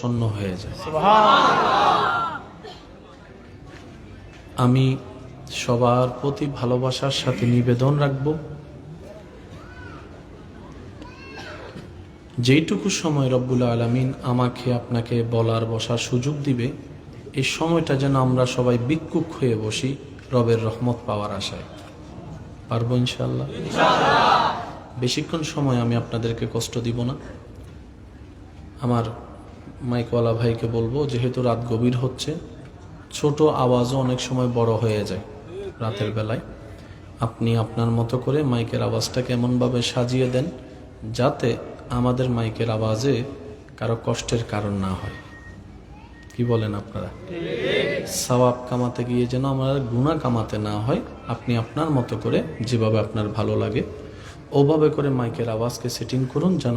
প্রসন্ন হয়ে যায়। সুবহানাল্লাহ। আমি সবার প্রতি ভালোবাসার সাথে নিবেদন রাখব, যেইটুকু সময় রব্বুল আলামিন আমাকে আপনাকে বলার বসার সুযোগ দিবে, এই সময়টা যেন আমরা সবাই ভিক্ষুক হয়ে বসি রবের রহমত পাওয়ার আশায়। পারবো ইনশাআল্লাহ? বেশিক্ষণ সময় আমি আপনাদেরকে কষ্ট দিব না। আমার মাইকওয়ালা ভাইকে বলবো, যেহেতু রাত গভীর হচ্ছে, ছোট আওয়াজও অনেক সময় বড় হয়ে যায় রাতের বেলায়, আপনি আপনার মতো করে মাইকের আওয়াজটাকে এমনভাবে সাজিয়ে দেন যাতে আমাদের মাইকের আওয়াজে কারো কষ্টের কারণ না হয়। কি বলেন আপনারা? সওয়াব কামাতে গিয়ে যেন আমরা গুনাহ কামাতে না হয়। আপনি আপনার মতো করে যেভাবে আপনার ভালো লাগে ওভাবে করে মাইকের আওয়াজকে সেটিং করুন, যেন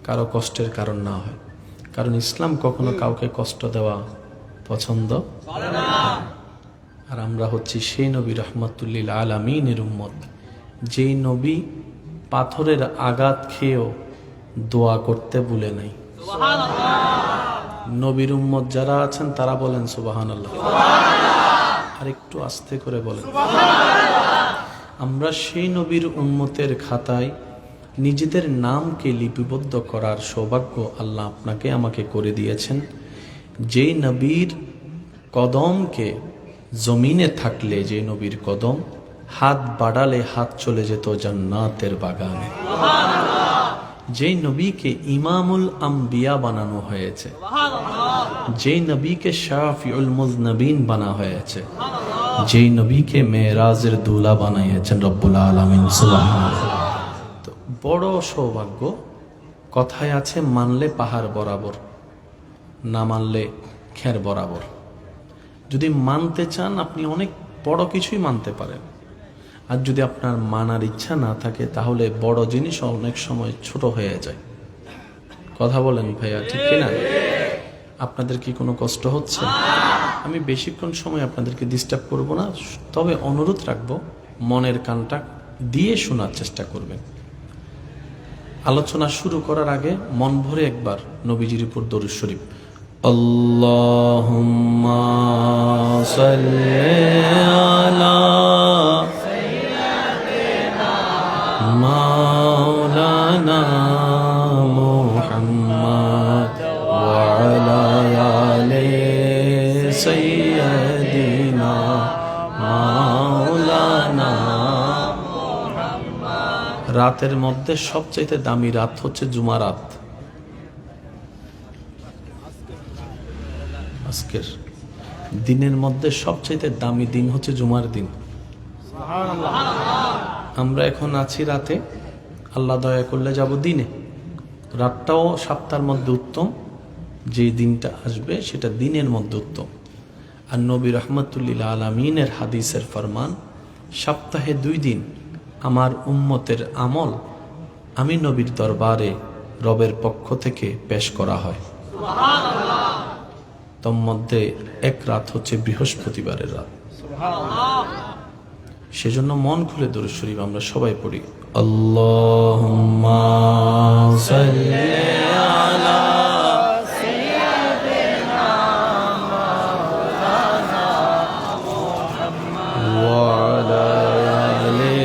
কারো কষ্টের কারণ না হয়। কারণ ইসলাম কখনো কাউকে কষ্ট দেওয়া পছন্দ করে না। আর আমরা হচ্ছি সেই নবী রহমাতুল্লিল আলামিনের উম্মত, যেই নবী পাথরের আঘাত খেয়েও দোয়া করতে ভুলে নাই। নবীর উম্মত যারা আছেন তারা বলেন সুবহানাল্লাহ। আর একটু আস্তে করে বলেন। আমরা সেই নবীর উম্মতের খাতায় নিজেদের নামকে লিপিবদ্ধ করার সৌভাগ্য আল্লাহ আপনাকে আমাকে করে দিয়েছেন। যেই নবীর কদমকে জমিনে থাকলে, যে নবীর কদম হাত বাড়ালে হাত চলে যেত জান্নাতের বাগানে, যেই নবীকে ইমামুল আম্বিয়া বানানো হয়েছে, যেই নবীকে শাফিউল মুজনবিন বানা হয়েছে, যেই নবীকে মেরাজের দুলা বানাইয়েছেন রব্বুল আলামিন সুবহানাল্লাহ। তো বড় সৌভাগ্য। কথায় আছে, মানলে পাহাড় বরাবর, না মানলে খের বরাবর। যদি মানতে চান আপনি অনেক বড় কিছুই মানতে পারেন, আর যদি আপনার মানার ইচ্ছা না থাকে তাহলে বড় জিনিস অনেক সময় ছোট হয়ে যায়। কথা বলেন ভাইয়া, ঠিক কিনা? আপনাদের কি কোনো কষ্ট হচ্ছে? আমি বেশিক্ষণ সময় আপনাদেরকে ডিস্টার্ব করব না, তবে অনুরোধ রাখবো মনের কানটা দিয়ে শোনার চেষ্টা করবেন। আলোচনা শুরু করার আগে মন ভরে একবার নবীজির উপর দরুদ শরীফ, আল্লাহুম্মা সাল্লি আলা মাওলানা মুহাম্মদ ওয়া আলা আলি সাইয়্যিদিনা মাওলানা। রাতের মধ্যে সবচাইতে দামি রাত হচ্ছে জুমা রাত। আজকের দিনের মধ্যে সবচাইতে দামি দিন হচ্ছে জুমার দিন। আমরা এখন আছি রাতে, আল্লাহ দয়া করলে যাব দিনে। রাতটাও সপ্তাহের মধ্যে উত্তম, যে দিনটা আসবে সেটা দিনের মধ্যে উত্তম। আর নবী রহমাতুল্লিল আলামিনের হাদিসের ফরমান, সপ্তাহে 2 দিন আমার উম্মতের আমল আমি নবীর দরবারে রবের পক্ষ থেকে পেশ করা হয়। তন্মধ্যে এক রাত হচ্ছে বৃহস্পতিবারের রাত। সেজন্য মন খুলে দরুদ শরীফ আমরা সবাই পড়ি, আল্লাহুম্মা সাল্লি আলা সাইয়্যিদিনা মাওলানা মুহাম্মদ ওয়া আলা আলি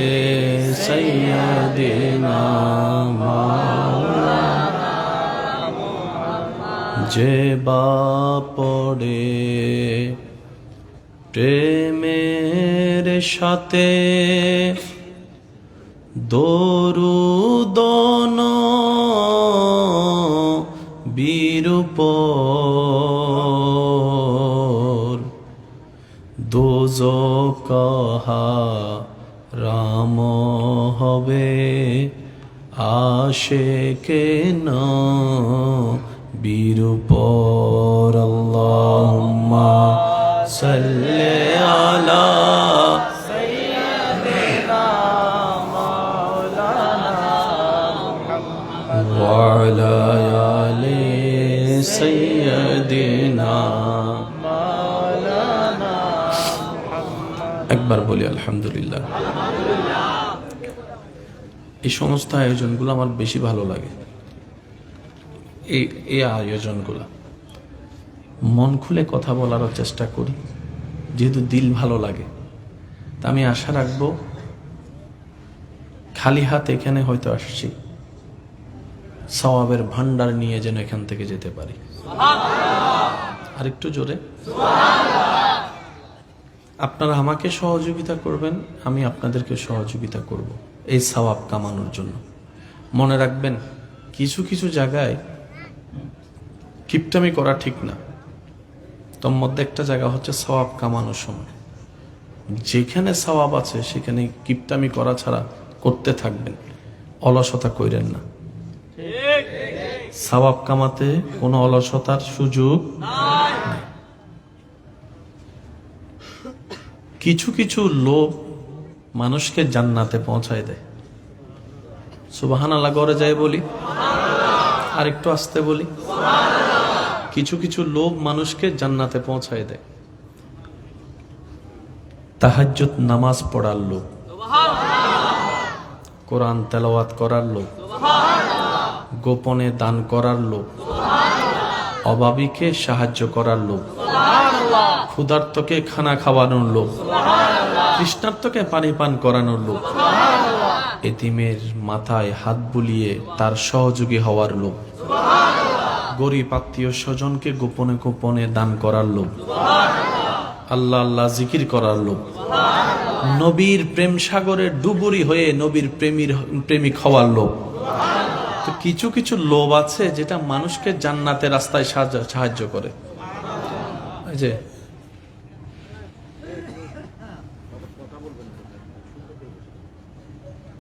সাইয়্যিদিনা মাওলানা মুহাম্মদ। যে বা পড়ে প্রেমের সাথে দরুদ নবীর উপর, দোজখ হারাম হবে আশিকে নবীর উপর। আল্লাহুম্মা সাল্লি আলা সাইয়্যিদিনা মাওলানা মুহাম্মদ ওয়া আলা আলি সাইয়্যিদিনা মাওলানা মুহাম্মদ। একবার বলি আলহামদুলিল্লাহ। এই সমস্ত আয়োজনগুলো আমার বেশি ভালো লাগে, এই আয়োজনগুলো। মন খুলে কথা বলারও চেষ্টা করি, যেহেতু দিল ভালো লাগে। তা আমি আশা রাখবো খালি হাত এখানে হয়তো আসছি, সওয়াবের ভান্ডার নিয়ে যেন এখান থেকে যেতে পারি। আর একটু জোরে। আপনারা আমাকে সহযোগিতা করবেন, আমি আপনাদেরকে সহযোগিতা করব এই সওয়াব কামানোর জন্য। মনে রাখবেন, কিছু কিছু জায়গায় কিপটামি করা ঠিক না, তোর মধ্যে একটা জায়গা হচ্ছে সওয়াব কামানোর সময়। যেখানে সওয়াব আছে সেখানে কিপটামি করা ছাড়া করতে থাকবেন, অলসতা কইরেন না। সওয়াব কামাতে কোনো অলসতার সুযোগ নাই। কিছু কিছু লোভ মানুষকে জান্নাতে পৌঁছায় দেয়। সুবহানাল্লাহ গড়ে যায় বলি, আর একটু আস্তে বলি। কিছু কিছু লোভ মানুষকে জান্নাতে পৌঁছায় দেয়। তাহাজ্জুদ নামাজ পড়ার লোভ, কোরআন তেলাওয়াত করার লোভ, গোপনে দান করার লোভ, অভাবীকে সাহায্য করার লোভ, ক্ষুধার্তকে খানা খাওয়ানোর লোভ, তৃষ্ণার্তকে পানি পান করানোর লোভ, এতিমের মাথায় হাত বুলিয়ে তার সহযোগী হওয়ার লোভ, গরিব আত্মীয় স্বজনকে গোপনে গোপনে দান করার লোভ, আল্লাহ আল্লাহ জিকির করার লোভ, নবীর প্রেম সাগরে ডুবুরি হয়ে নবীর প্রেমিক হওয়ার লোভ। তো কিছু কিছু লোভ আছে যেটা মানুষকে জান্নাতের রাস্তায় সাহায্য করে। এই যে